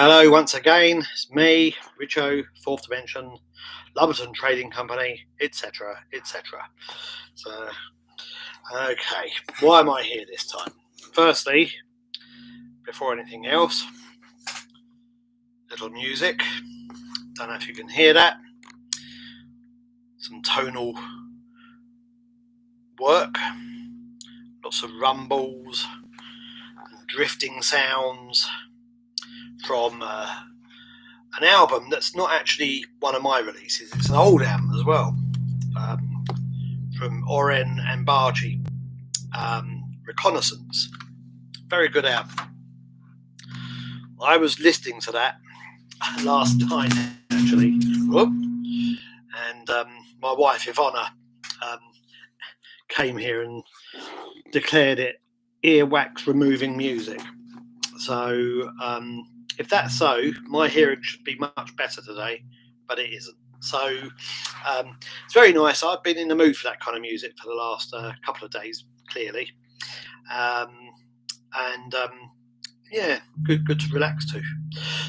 Hello once again, it's me, Richo, Fourth Dimension, Lumberton Trading Company, etc, etc. So, okay, why am I here this time? Firstly, before anything else, little music. Don't know if you can hear that. Some tonal work, lots of rumbles and drifting sounds from an album that's not actually one of my releases. It's an old album as well, from Oren Ambarchi, Reconnaissance. Very good album. I was listening to that last night actually, and my wife Ivana came here and declared it earwax removing music. So if that's so, my hearing should be much better today, but it isn't. So it's very nice. I've been in the mood for that kind of music for the last couple of days, clearly, and yeah, good to relax to.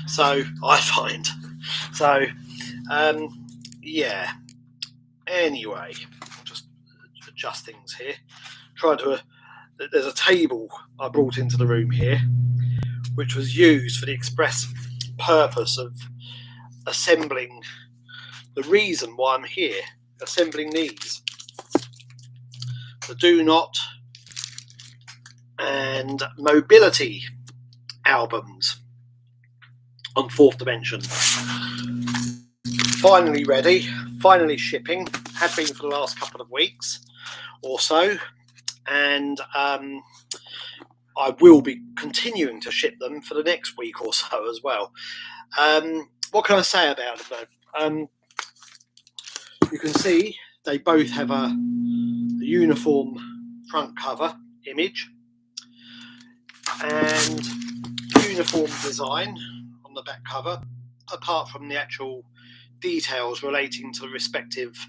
So I find. So yeah. Anyway, just adjust things here. There's a table I brought into the room here, which was used for the express purpose of assembling. The reason why I'm here, assembling these, the Do Not and Mobility albums on Fourth Dimension. Finally ready, finally shipping. Had been for the last couple of weeks or so, and I will be continuing to ship them for the next week or so as well. What can I say about them though? You can see they both have a uniform front cover image and uniform design on the back cover, apart from the actual details relating to the respective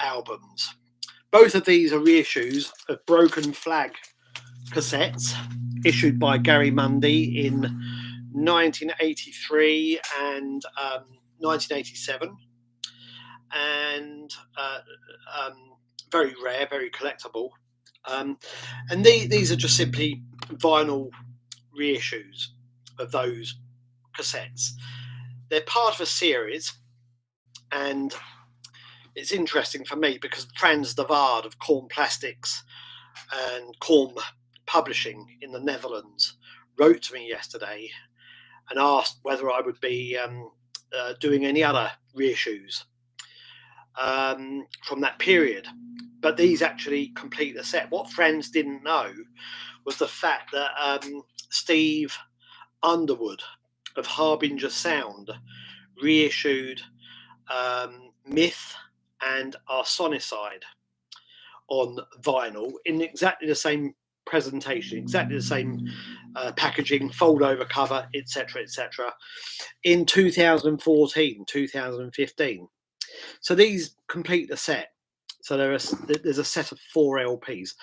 albums. Both of these are reissues of Broken Flag cassettes issued by Gary Mundy in 1983 and 1987, and very rare, very collectible. And these are just simply vinyl reissues of those cassettes. They're part of a series, and it's interesting for me because Frans de Waard of Korn Plastics and Korn Publishing in the Netherlands wrote to me yesterday and asked whether I would be doing any other reissues from that period. But these actually complete the set. What Frans didn't know was the fact that Steve Underwood of Harbinger Sound reissued Myth and Arsonicide on vinyl in exactly the same presentation, exactly the same packaging, fold over cover, etc., in 2014, 2015. So these complete the set. So there's a set of 4 LPs.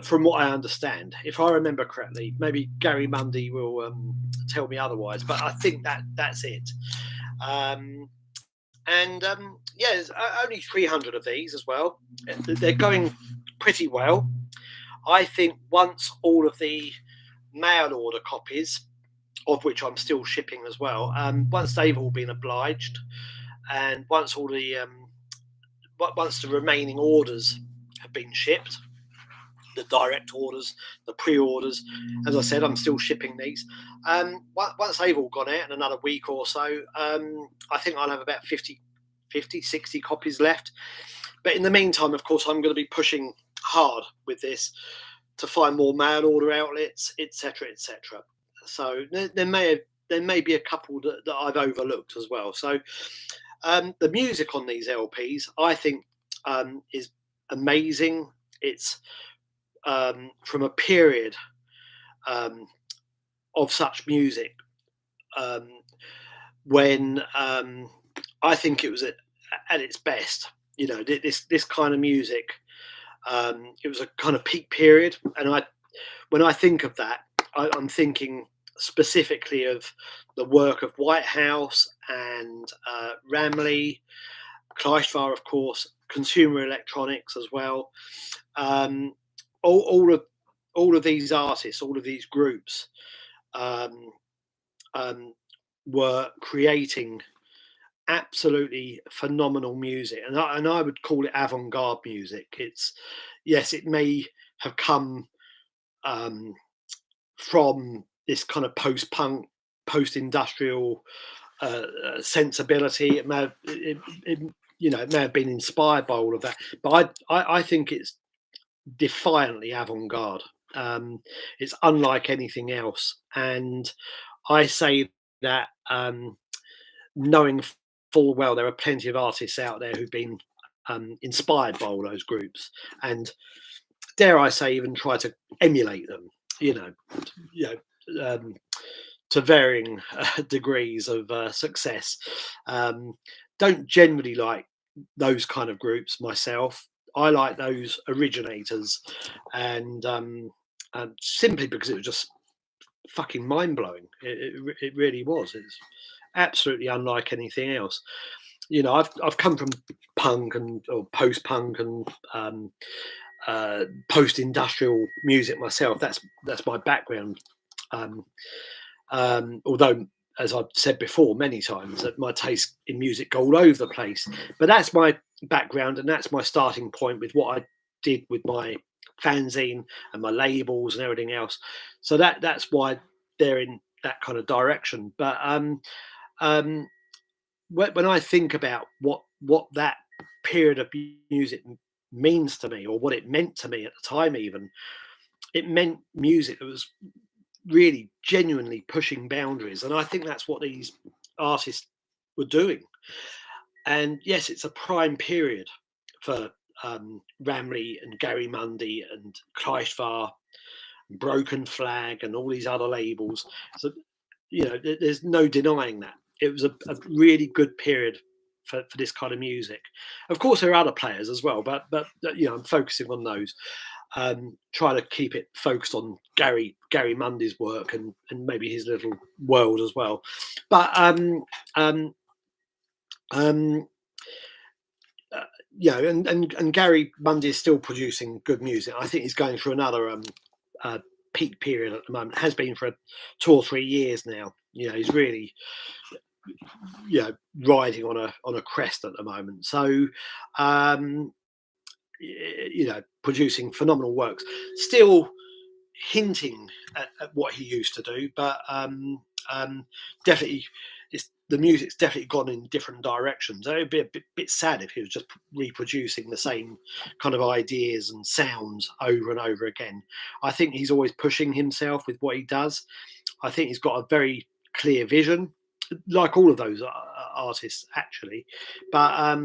From what I understand, if I remember correctly, maybe Gary Mundy will tell me otherwise, but I think that's it. Yeah, there's only 300 of these as well. They're going pretty well. I think once all of the mail order copies, of which I'm still shipping as well, once they've all been obliged, and once all the once the remaining orders have been shipped, the direct orders, the pre-orders, as I said, I'm still shipping these. Once they've all gone out in another week or so, I think I'll have about 50, 60 copies left. But in the meantime, of course, I'm going to be pushing hard with this to find more mail order outlets, etc., etc. So there may be a couple that I've overlooked as well. So the music on these LPs, I think, is amazing. It's from a period of such music when I think it was at its best. You know, this kind of music. It was a kind of peak period, and when I think of that, I'm thinking specifically of the work of Whitehouse and Ramley, Kleistwahr, of course, consumer electronics as well. Um, all of these artists, all of these groups, um, um, were creating absolutely phenomenal music, and I would call it avant-garde music. It's, yes, it may have come from this kind of post-punk, post-industrial sensibility. It may have, it may have been inspired by all of that, but I think it's defiantly avant-garde. It's unlike anything else, and I say that knowing full well there are plenty of artists out there who've been inspired by all those groups, and dare I say, even try to emulate them. You know, you to varying degrees of success. Don't generally like those kind of groups myself. I like those originators, and simply because it was just fucking mind blowing. It really was. It's absolutely unlike anything else. You know, I've come from punk and or post punk and post industrial music myself. That's my background. Um, although, as I've said before many times, that my taste in music go all over the place. But that's my background, and that's my starting point with what I did with my fanzine and my labels and everything else. So that's why they're in that kind of direction. But um, when I think about what that period of music means to me, or what it meant to me at the time, even it meant music that was really genuinely pushing boundaries, and I think that's what these artists were doing. And yes, it's a prime period for Ramley and Gary Mundy and Kleistwahr, Broken Flag, and all these other labels. So there's no denying that it was a really good period for this kind of music. Of course, there are other players as well, but I'm focusing on those. Try to keep it focused on Gary Mundy's work and maybe his little world as well. But and Gary Mundy is still producing good music. I think he's going through another peak period at the moment. Has been for 2 or 3 years now. He's really riding on a crest at the moment. So producing phenomenal works, still hinting at what he used to do, but definitely the music's definitely gone in different directions. It would be a bit sad if he was just reproducing the same kind of ideas and sounds over and over again. I think he's always pushing himself with what he does. I think he's got a very clear vision, like all of those artists actually, but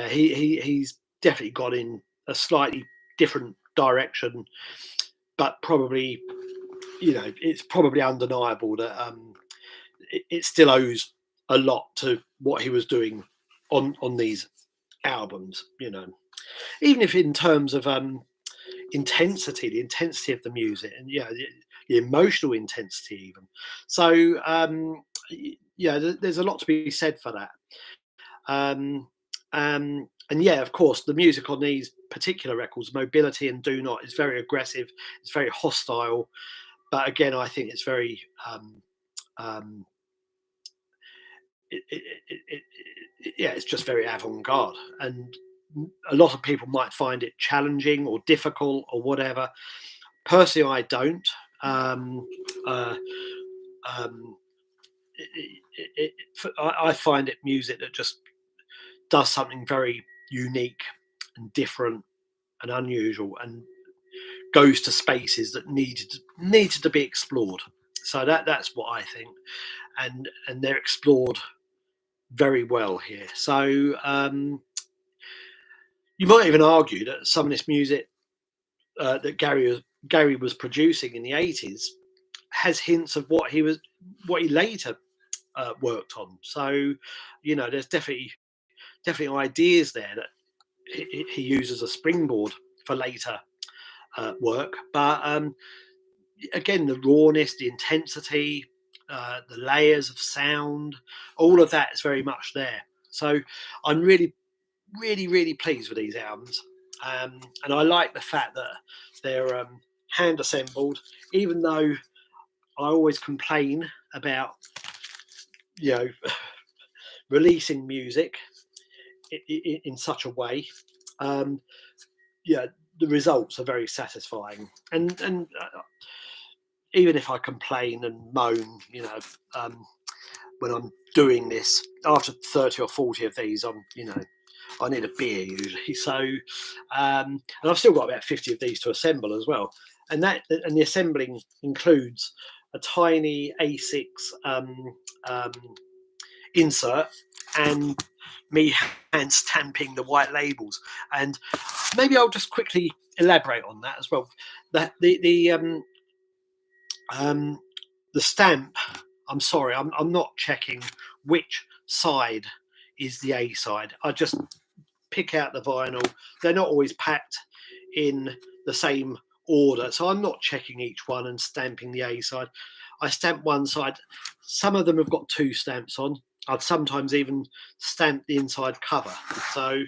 he's definitely gone in a slightly different direction, but probably it's probably undeniable that it still owes a lot to what he was doing on these albums, even if in terms of intensity, the intensity of the music, and the emotional intensity even. So there's a lot to be said for that. And of course, the music on these particular records, Mobility and Do Not, is very aggressive. It's very hostile, but again, I think it's very it's just very avant-garde, and a lot of people might find it challenging or difficult or whatever. Personally, I don't. I find it music that just does something very unique and different and unusual, and goes to spaces that needed to be explored. So that's what I think, and they're explored very well here. So you might even argue that some of this music that Gary was producing in the 80s has hints of what he later worked on. So there's definitely ideas there that he uses as a springboard for later work. But again, the rawness, the intensity, the layers of sound, all of that is very much there. So I'm really, really, really pleased with these albums. And I like the fact that they're hand assembled, even though I always complain about, you know, releasing music in such a way. Yeah, the results are very satisfying. And even if I complain and moan, when I'm doing this, after 30 or 40 of these, I need a beer usually. So, and I've still got about 50 of these to assemble as well. And the assembling includes a tiny A6 insert and me hand stamping the white labels. And maybe I'll just quickly elaborate on that as well. The stamp. I'm sorry, I'm not checking which side is the A side. I just pick out the vinyl. They're not always packed in the same order, so I'm not checking each one and stamping the A side. I stamp one side. Some of them have got two stamps on. I'd sometimes even stamp the inside cover. So,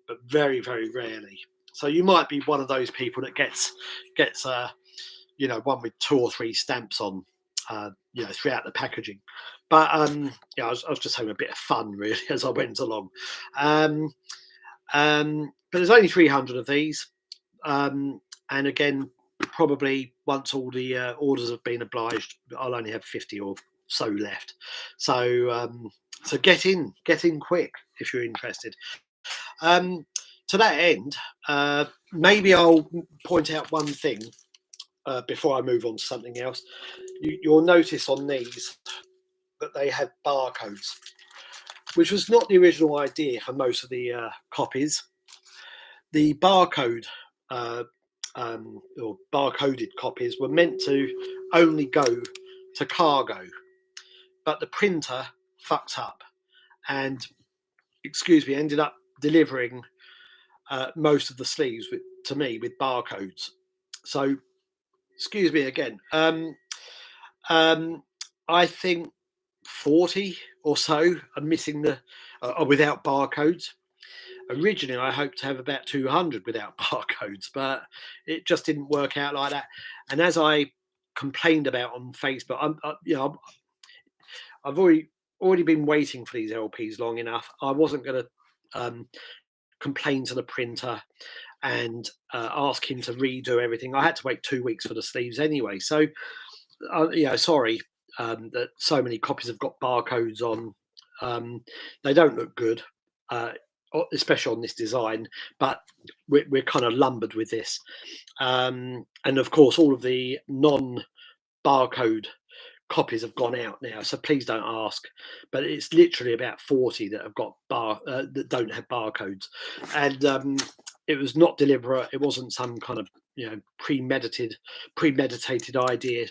but very, very rarely. So you might be one of those people that gets one with two or three stamps on, throughout the packaging. But I was just having a bit of fun really as I went along. But there's only 300 of these, and again, probably once all the orders have been obliged, I'll only have 50 or so left. So get in quick if you're interested. To that end, maybe I'll point out one thing before I move on to something else. You'll notice on these that they have barcodes, which was not the original idea for most of the copies. The barcode or barcoded copies were meant to only go to cargo, but the printer fucked up and, ended up delivering most of the sleeves to me with barcodes. So, excuse me again. I think 40 or so are missing are without barcodes. Originally, I hoped to have about 200 without barcodes, but it just didn't work out like that. And as I complained about on Facebook, I've already been waiting for these LPs long enough. I wasn't going to complain to the printer and ask him to redo everything. I had to wait 2 weeks for the sleeves anyway. So, sorry that so many copies have got barcodes on. They don't look good. Especially on this design, but we're kind of lumbered with this, and of course all of the non-barcode copies have gone out now, so please don't ask, but it's literally about 40 that have got that don't have barcodes, and it was not deliberate. It wasn't some kind of premeditated idea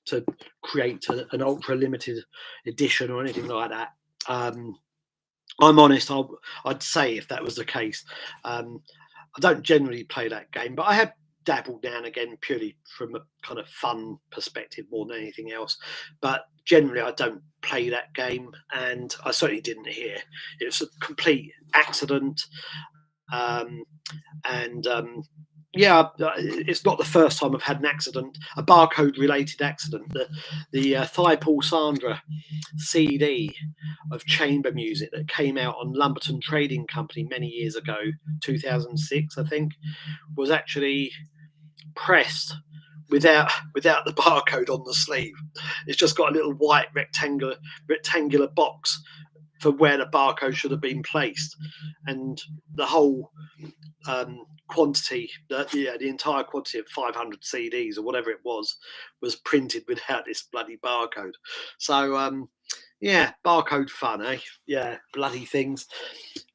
to create an ultra limited edition or anything like that. I'm honest, I'd say if that was the case. I don't generally play that game, but I have dabbled now and again purely from a kind of fun perspective more than anything else. But generally, I don't play that game, and I certainly didn't here. It was a complete accident. It's not the first time I've had an accident, a barcode-related accident. The Thiepval Sandra CD of chamber music that came out on Lumberton Trading Company many years ago, 2006, I think, was actually pressed without the barcode on the sleeve. It's just got a little white rectangular box for where the barcode should have been placed, and the whole quantity, the entire quantity of 500 CDs or whatever it was printed without this bloody barcode. So barcode fun, eh? Yeah, bloody things.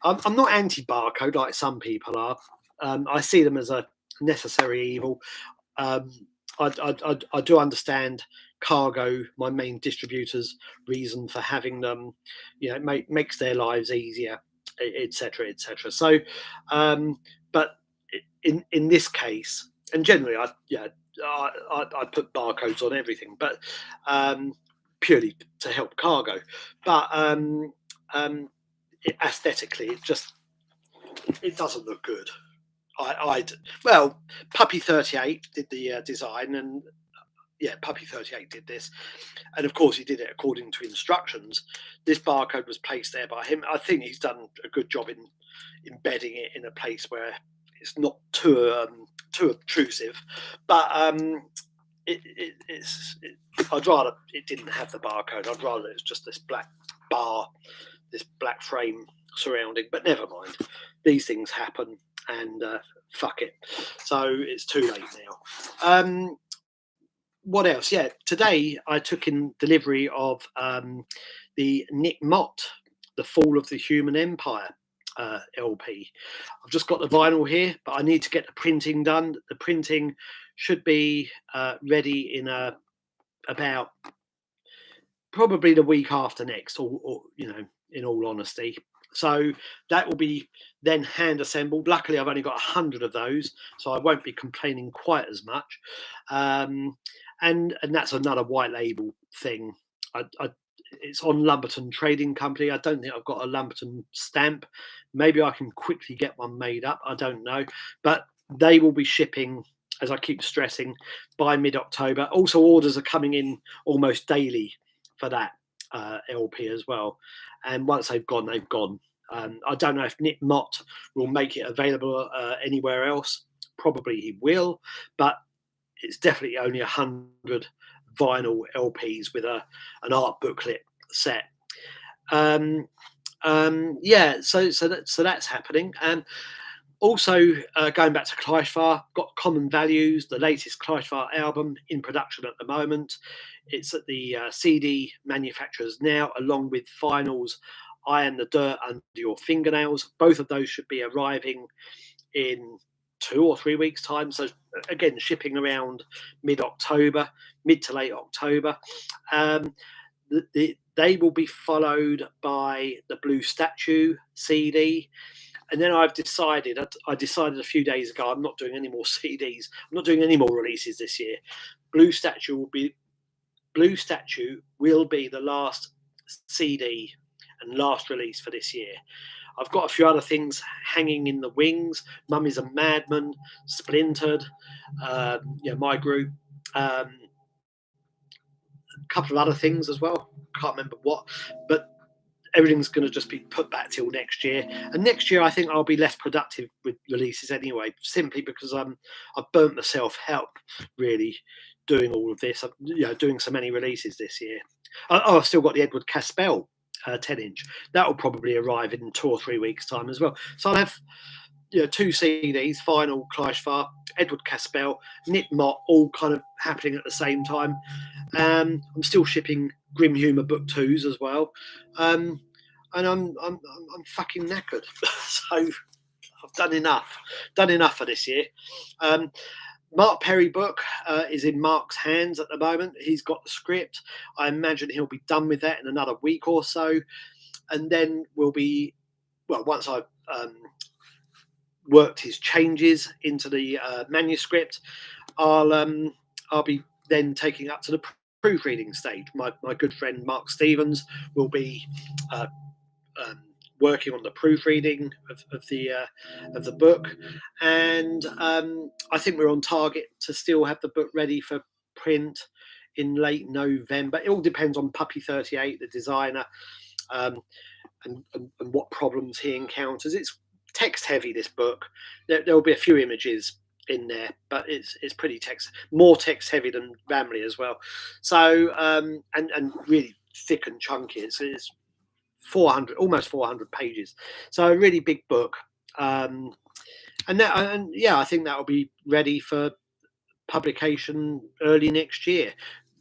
I'm not anti-barcode like some people are. I see them as a necessary evil. I do understand Cargo, my main distributor's reason for having them. It makes their lives easier, etc., etc. So, but in this case, and generally, I put barcodes on everything, but purely to help cargo. But aesthetically, it doesn't look good. Well, Puppy 38 did the design, and Puppy 38 did this, and of course he did it according to instructions. This barcode was placed there by him. I think he's done a good job in embedding it in a place where it's not too obtrusive, but I'd rather it didn't have the barcode. I'd rather it's just this black bar, this black frame surrounding. But never mind, these things happen, and fuck it. So it's too late now. What else? Yeah, today I took in delivery of the Nick Mott, The Fall of the Human Empire LP. I've just got the vinyl here, but I need to get the printing done. The printing should be ready in about probably the week after next, or in all honesty. So that will be then hand assembled. Luckily, I've only got 100 of those, so I won't be complaining quite as much. And that's another white label thing. It's on Lumberton Trading Company. I don't think I've got a Lumberton stamp. Maybe I can quickly get one made up. I don't know. But they will be shipping, as I keep stressing, by mid-October. Also, orders are coming in almost daily for that LP as well. And once they've gone, they've gone. I don't know if Nick Mott will make it available anywhere else. Probably he will. But it's definitely only 100 vinyl LPs with an art booklet set. So that's happening. And also going back to Kleistwahr, got Common Values, the latest Kleistwahr album in production at the moment. It's at the CD manufacturers now, along with vinyls Iron the Dirt Under Your Fingernails. Both of those should be arriving in 2 or 3 weeks' time. So again, shipping around mid to late October. They will be followed by the Blue Statue CD. And then I decided a few days ago, I'm not doing any more CDs. I'm not doing any more releases this year. Blue Statue will be the last CD and last release for this year. I've got a few other things hanging in the wings. Mummy's a Madman, Splintered, my group, a couple of other things as well. Can't remember what, but everything's going to just be put back till next year. And next year, I think I'll be less productive with releases anyway, simply because I've burnt myself out really doing all of this. Doing so many releases this year. I've still got the Edward Ka-Spel 10-inch. That will probably arrive in 2 or 3 weeks' time as well. So I'll have 2 CDs, Final, Kleistwahr, Edward Ka-Spel, Nick Mott, all kind of happening at the same time. I'm still shipping Grim Humour Book 2s as well, and I'm fucking knackered. So I've done enough for this year. Mark Perry book is in Mark's hands at the moment. He's got the script. I imagine he'll be done with that in another week or so, and then once I've worked his changes into the manuscript, I'll be then taking up to the proofreading stage. My good friend Mark Stevens will be working on the proofreading of the book, and I think we're on target to still have the book ready for print in late November. It all depends on Puppy 38, the designer, and what problems he encounters. It's text heavy, this book. There will be a few images in there, but it's pretty more text heavy than Ramley as well. So and really thick and chunky. It's 400, almost 400 pages. So a really big book. I think that will be ready for publication early next year.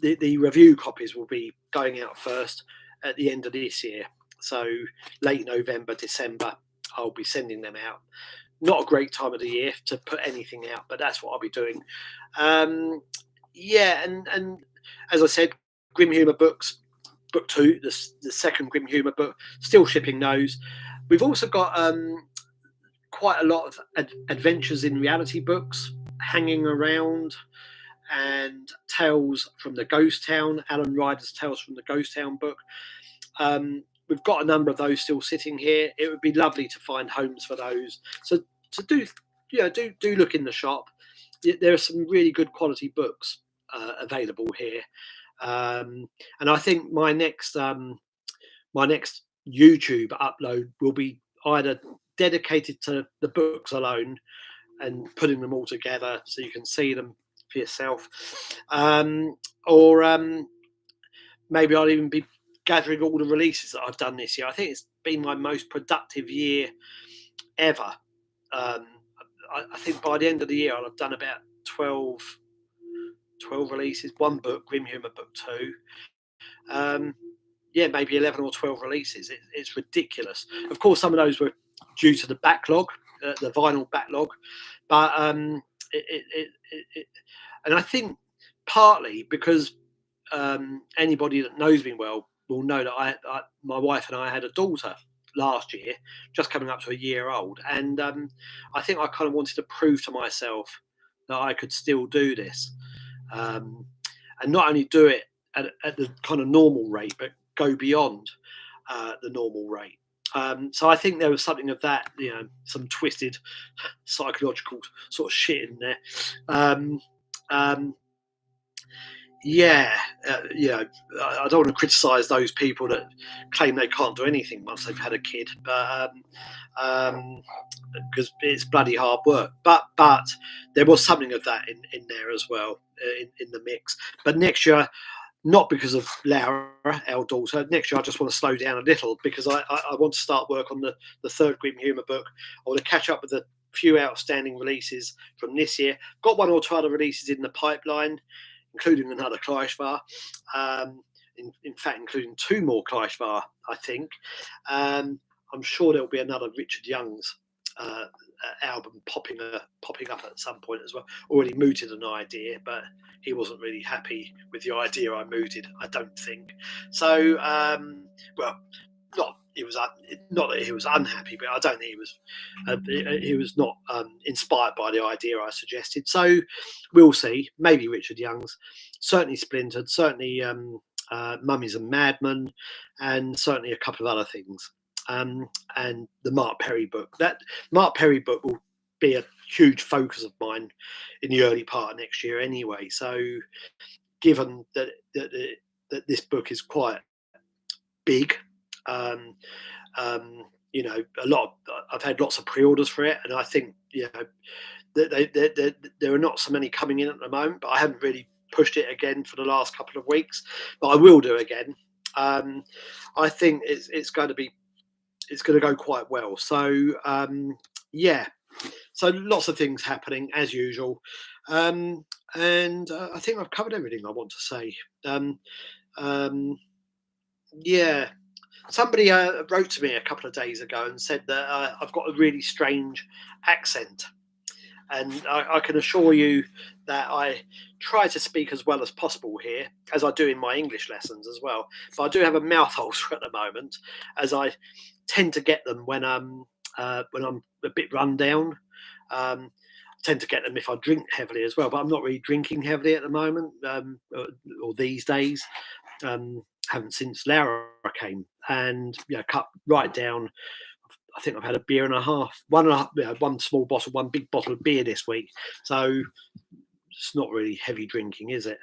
The review copies will be going out first at the end of this year. So late November, December, I'll be sending them out. Not a great time of the year to put anything out, but that's what I'll be doing. And as I said, Grim Humour books, book 2, the second Grim Humour book, still shipping those. We've also got quite a lot of adventures in reality books hanging around, and Tales from the Ghost Town, Alan Ryder's Tales from the Ghost Town book. We've got a number of those still sitting here. It would be lovely to find homes for those. So do look in the shop. There are some really good quality books available here, and I think my next YouTube upload will be either dedicated to the books alone and putting them all together so you can see them for yourself, or maybe I'll even be gathering all the releases that I've done this year. I think it's been my most productive year ever. I think by the end of the year I'll have done about 12 releases, one book, Grim Humour book 2. Maybe 11 or 12 releases. It's ridiculous. Of course, some of those were due to the backlog, the vinyl backlog, but and I think partly because anybody that knows me well will know that my wife and I had a daughter last year, just coming up to a year old, and I think I kind of wanted to prove to myself that I could still do this, and not only do it at the kind of normal rate, but go beyond the normal rate. So I think there was something of that, some twisted psychological sort of shit in there. I don't want to criticise those people that claim they can't do anything once they've had a kid, but because it's bloody hard work. But there was something of that in there as well, in the mix. But next year, not because of Laura, our daughter. Next year, I just want to slow down a little because I want to start work on the third Grim Humour book. I want to catch up with the few outstanding releases from this year. Got one or two other releases in the pipeline, including another Kleistwahr. In fact, including 2 more Kleistwahr, I think. I'm sure there'll be another Richard Young's album popping up at some point as well. Already mooted an idea, but he wasn't really happy with the idea I mooted, I don't think. So, not that he was unhappy, but I don't think he was not inspired by the idea I suggested. So we'll see. Maybe Richard Young's, certainly Splintered, certainly Mummies and Madmen, and certainly a couple of other things. And the Mark Perry book. That Mark Perry book will be a huge focus of mine in the early part of next year anyway. So given that this book is quite big, a lot. I've had lots of pre-orders for it, and I think there are not so many coming in at the moment. But I haven't really pushed it again for the last couple of weeks, but I will do again. I think it's going to go quite well. So so lots of things happening as usual, and I think I've covered everything I want to say. Somebody wrote to me a couple of days ago and said that I've got a really strange accent, and I can assure you that I try to speak as well as possible here, as I do in my English lessons as well. But I do have a mouth ulcer at the moment, as I tend to get them when I'm a bit run down. I tend to get them if I drink heavily as well, but I'm not really drinking heavily at the moment, or these days. Haven't since Laura came, and cut right down. I think I've had a beer and a half, one small bottle, one big bottle of beer this week. So it's not really heavy drinking, is it?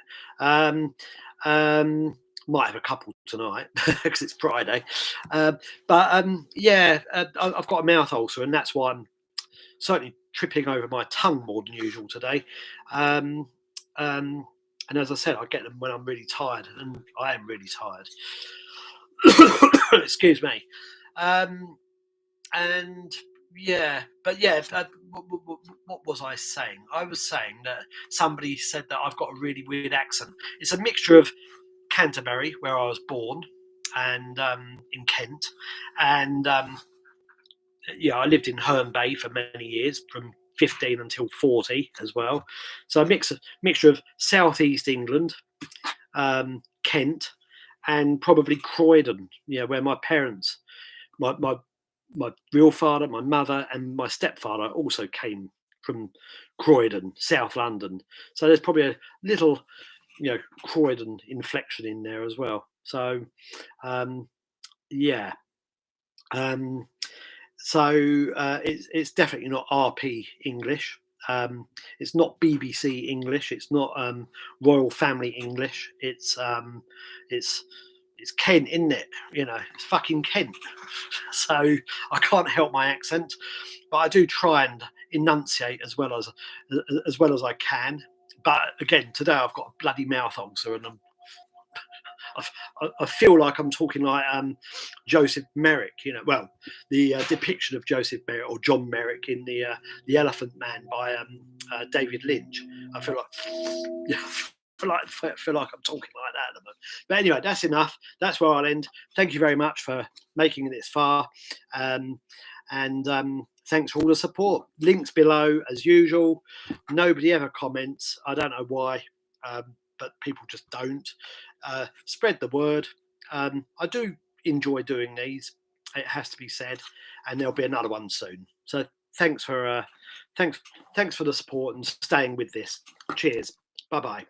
Might have a couple tonight because it's Friday. I've got a mouth ulcer, and that's why I'm certainly tripping over my tongue more than usual today. And as I said, I get them when I'm really tired, and I am really tired. Excuse me. What was I saying? I was saying that somebody said that I've got a really weird accent. It's a mixture of Canterbury, where I was born, and in Kent, and I lived in Herne Bay for many years, from 15 until 40 as well. So a mixture of southeast England, Kent, and probably Croydon, where my parents, my real father, my mother, and my stepfather also came from Croydon, South London. So there's probably a little, Croydon inflection in there as well. So, yeah. It's definitely not RP English. It's not BBC English. It's not Royal Family English. It's Kent, isn't it? It's fucking Kent. So I can't help my accent, but I do try and enunciate as well as I can. But again, today I've got a bloody mouth ulcer, and I feel like I'm talking like Joseph Merrick, well, the depiction of Joseph Merrick or John Merrick in the Elephant Man by David Lynch. I feel like, feel like I'm talking like that at the moment. But anyway, that's enough. That's where I'll end. Thank you very much for making it this far, and thanks for all the support. Links below as usual. Nobody ever comments. I don't know why. But people just don't. Spread the word. I do enjoy doing these. It has to be said, and there'll be another one soon. So thanks for the support and staying with this. Cheers. Bye bye.